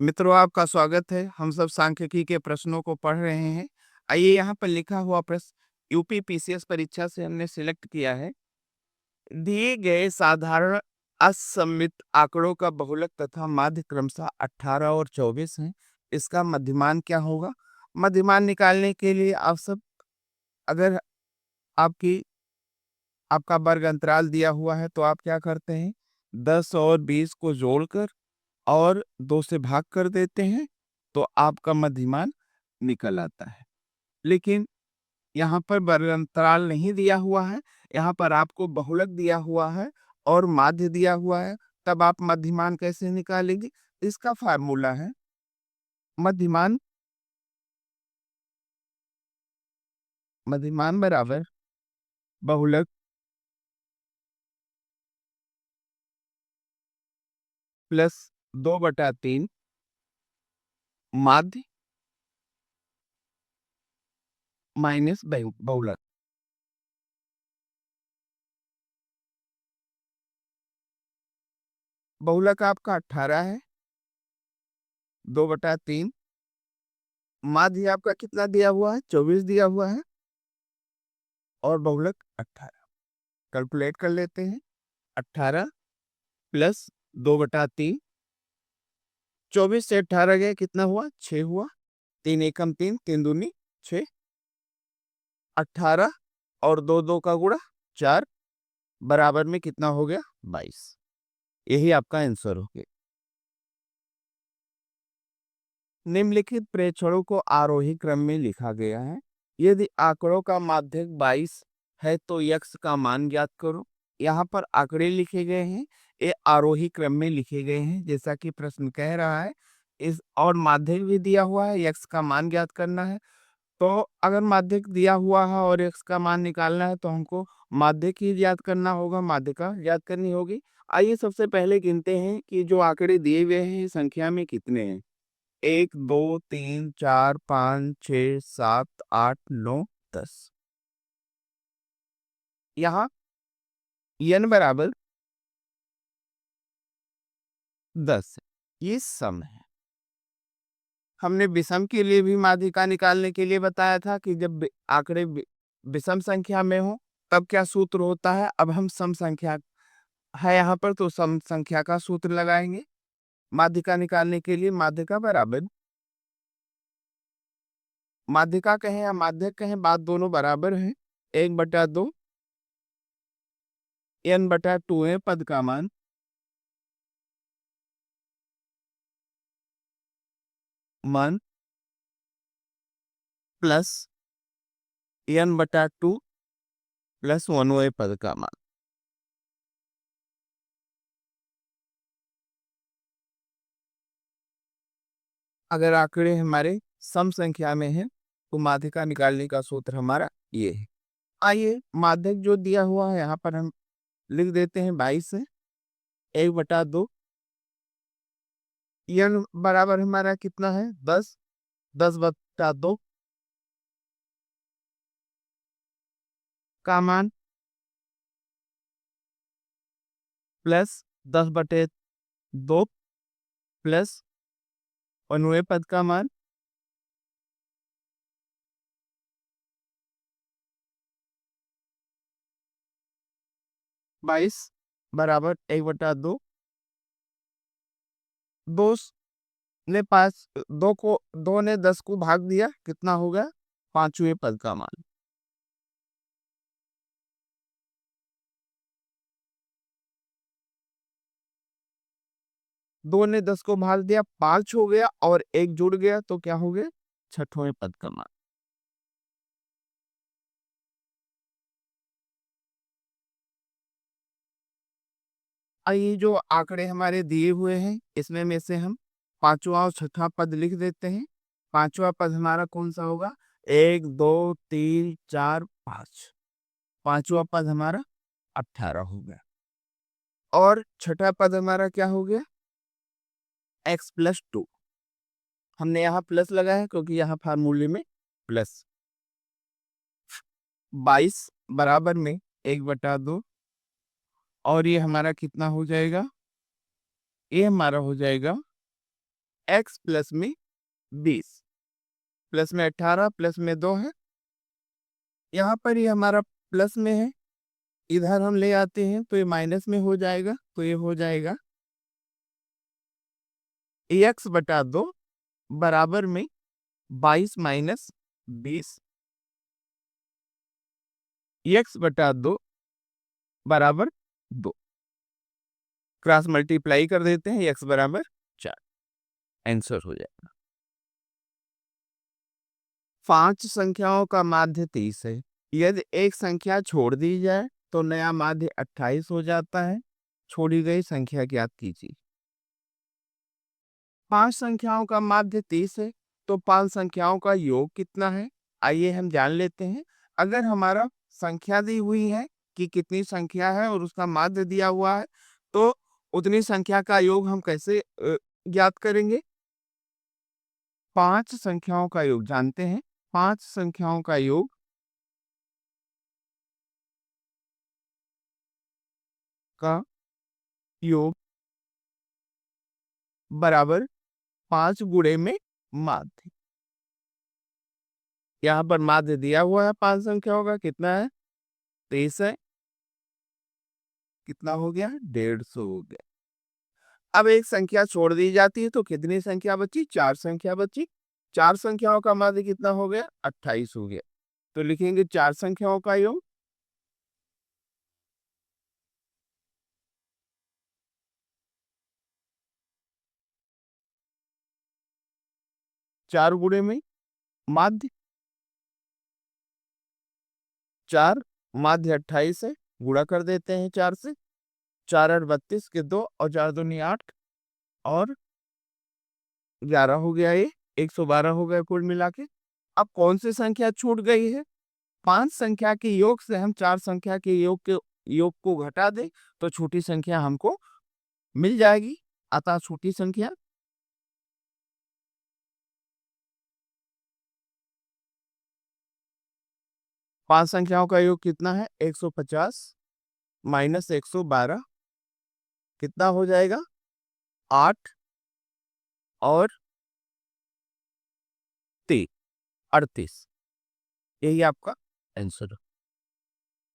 मित्रों, आपका स्वागत है। हम सब सांख्यिकी के प्रश्नों को पढ़ रहे हैं। आइए यहाँ पर लिखा हुआ प्रश्न यूपी पीसीएस परीक्षा से हमने सिलेक्ट किया है। दिए गए साधारण असममित आंकड़ों का बहुलक तथा माध्य क्रमशः 18 और 24 है। इसका मध्यमान क्या होगा? मध्यमान निकालने के लिए आप सब अगर आपकी आपका वर्ग अंतराल दिया हुआ है तो आप क्या करते हैं? 10 और 20 को जोड़कर और 2 से भाग कर देते हैं तो आपका मध्यमान निकल आता है। लेकिन यहाँ पर वर्ग अंतराल नहीं दिया हुआ है, यहाँ पर आपको बहुलक दिया हुआ है और माध्य दिया हुआ है, तब आप मध्यमान कैसे निकालेंगे? इसका फार्मूला है मध्यमान मध्यमान बराबर बहुलक प्लस 2/3 माध्य माइनस बहुलक। बहुलक आपका 18 है, 2/3 माध्य आपका कितना दिया हुआ है? 24 दिया हुआ है और बहुलक 18। कैलकुलेट कर लेते हैं। 18 प्लस 2/3, 24 से 18 गए कितना हुआ? 6 हुआ। 3 एकम 3, 3 दूनी 6, 18 और 2 2 का गुणा 4 बराबर में कितना हो गया? 22। यही आपका आंसर हो गया। निम्नलिखित प्रेक्षणों को आरोही क्रम में लिखा गया है। यदि आंकड़ों का माध्यक 22 है तो यक्स का मान ज्ञात करो। यहाँ पर आंकड़े लिखे गए हैं, ये आरोही क्रम में लिखे गए हैं जैसा कि प्रश्न कह रहा है। इस और माध्यक भी दिया हुआ है, यक्स का मान ज्ञात करना है। तो अगर माध्यक दिया हुआ है और यक्स का मान निकालना है तो हमको माध्यक ही ज्ञात करना होगा, माध्यिका ज्ञात करनी होगी। आइए सबसे पहले गिनते हैं कि जो आंकड़े दिए हुए हैं संख्या में कितने हैं। 1 2 3 4 5 6 7 8 9 10। यहाँ n बराबर 10 है। ये सम है। हमने विषम के लिए भी माध्यिका निकालने के लिए बताया था कि जब आंकड़े विषम संख्या में हो तब क्या सूत्र होता है। अब हम सम संख्या है यहाँ पर तो सम संख्या का सूत्र लगाएंगे माध्यिका निकालने के लिए। माध्यिका बराबर माध्यिका कहें या माध्यक कहें, बात दोनों बराबर है। 1/2 n/2 है पद का मान प्लस n/2 प्लस 1 पद का मान। अगर आंकड़े हमारे सम संख्या में है तो माध्यिका निकालने का सूत्र हमारा ये है। आइए माध्यक जो दिया हुआ है यहाँ पर हम लिख देते हैं 22 है। 1/2 n बराबर हमारा कितना है? 10। 10/2 का मान प्लस 10/2 प्लस 1 पद का मान। बाईस बराबर 1/2। दो ने 5 2 को 2 ने 10 को भाग दिया, कितना हो गया? 5वें पद का मान। दो ने 10 को भाग दिया, 5 हो गया और एक जुड़ गया तो क्या हो गया? 6वें पद का मान। ये जो आंकड़े हमारे दिए हुए हैं इसमें में से हम पांचवा और छठा पद लिख देते हैं। पांचवा पद हमारा कौन सा होगा? 1 2 3 4 5। पांचवा पद हमारा 18 हो गया और छठा पद हमारा क्या हो गया? x+2। हमने यहाँ प्लस लगाया क्योंकि यहाँ फार्मूले में प्लस। 22 बराबर में 1/2 और ये हमारा कितना हो जाएगा? ये हमारा हो जाएगा x प्लस में 20 प्लस में 18 प्लस में 2 है। यहाँ पर ये हमारा प्लस में है, इधर हम ले आते हैं तो ये माइनस में हो जाएगा, तो ये हो जाएगा x बटा 2 बराबर में 22 माइनस 20, x बटा 2 बराबर 2। क्रॉस मल्टीप्लाई कर देते हैं, x बराबर 4, आंसर हो जाएगा। 5 संख्याओं का माध्य 30 है। यदि एक संख्या छोड़ दी जाए तो नया माध्य 28 हो जाता है। छोड़ी गई संख्या ज्ञात कीजिए। 5 संख्याओं का माध्य 30 है, तो 5 संख्याओं का योग कितना है, आइए हम जान लेते हैं। अगर हमारा संख्या दी हुई है कि कितनी संख्या है और उसका माध्य दिया हुआ है, तो उतनी संख्या का योग हम कैसे ज्ञात करेंगे? 5 संख्याओं का योग जानते हैं। 5 संख्याओं का योग बराबर 5 गुणे में माध्य। यहाँ पर माध्य दिया हुआ है 5 संख्याओं का, कितना है? 23 है। कितना हो गया? 150 हो गया। अब एक संख्या छोड़ दी जाती है तो कितनी संख्या बची? 4 संख्या बची। 4 संख्याओं का माध्य कितना हो गया? 28 हो गया। तो लिखेंगे 4 संख्याओं का योग। 4 गुणे में माध्य, 4 माध्य 28 है, गुणा कर देते हैं 4 से। 4 और 32 के 2 और 4 दूनी 8 और 11 हो गया, ये 112 हो गया कुल मिला के। अब कौन सी संख्या छूट गई है? 5 संख्या के योग से हम 4 संख्या के योग को घटा दें तो छोटी संख्या हमको मिल जाएगी। अतः छोटी संख्या 5 संख्याओं का योग कितना है? 150 माइनस 112 कितना हो जाएगा? 8 और 3 38। यही आपका आंसर है।